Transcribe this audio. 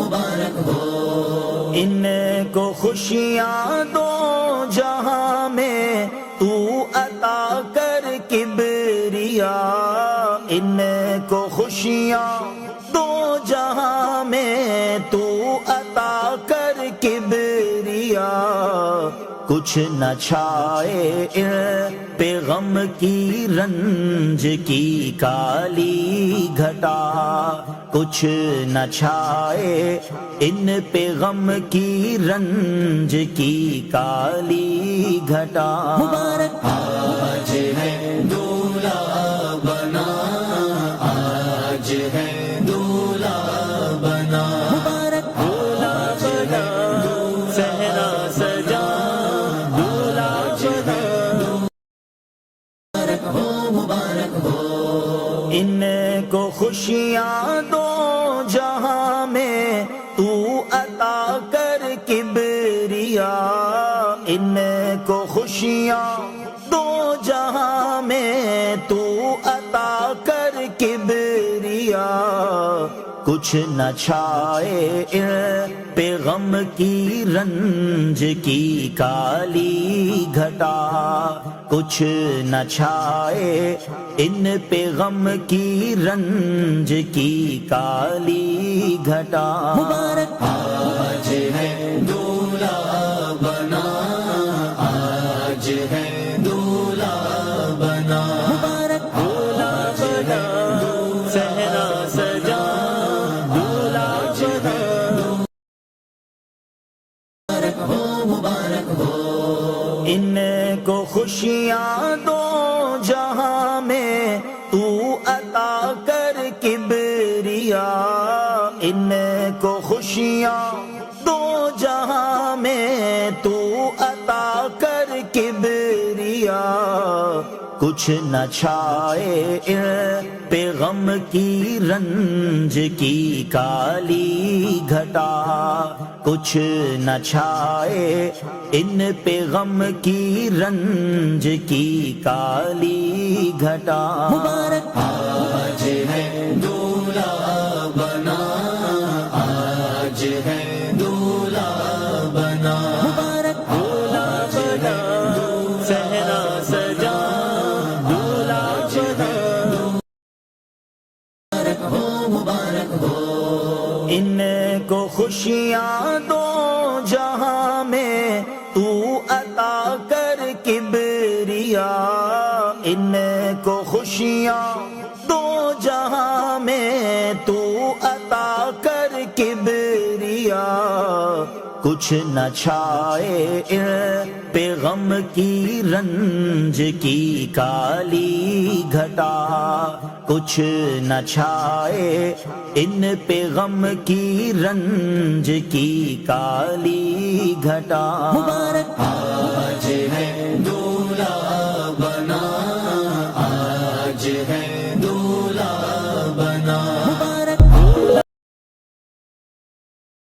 مبارک ہو، ان کو خوشیاں دو جہاں میں تو عطا کر کبریا، ان کو خوشیاں دو جہاں میں تو عطا کر کبریا، کچھ نہ چھائے ان پہ غم کی رنج کی کالی گھٹا، کچھ نہ چھائے ان پہ غم کی رنج کی کالی گھٹا۔ مبارک آج ہے دولہا بنا، آج ہے دولہا بنا، مبارک دولہا بنا، صحرا سجا، دولہا بنا، مبارک ہو، مبارک ہو، ان کو خوشیاں دو جہاں میں تو عطا کر کبریا، ان کو خوشیاں دو جہاں میں تو عطا کر کبریا، کچھ نہ چھائے ان پہ غم کی رنج کی کالی گھٹا، کچھ نہ چھائے ان پہ غم کی رنج کی کالی گھٹا۔ مبارک آج ہے دولہا بنا، آج ہے دولہا بنا، مبارک دولہا بنا، صحرا سجا، دولہا بنا، مبارک ہو، مبارک ہو، ان کو خوشیاں دو جہاں میں تو عطا کر کبریا، ان کو خوشیاں دو جہاں میں تو عطا کر کبریا، کچھ نہ چھائے ان پہ غم کی رنج کی کالی گھٹا، کچھ نہ چھائے ان پہ غم کی رنج کی کالی گھٹا۔ مبارک آج ہے دولہا بنا، آج ہے دولہا بنا، مبارک دولہا بنا، صحرا سجا، دولہا بنا، مبارک ہو، مبارک ہو، ان کو خوشیاں دو جہاں میں تو عطا کر کبریا، ان کو خوشیاں دو جہاں میں تو عطا کر کبریا، کچھ نہ چھائے ان پہ غم کی رنج کی کالی گھٹا، کچھ نہ چھائے ان پہ غم کی رنج کی کالی گھٹا۔ مبارک آج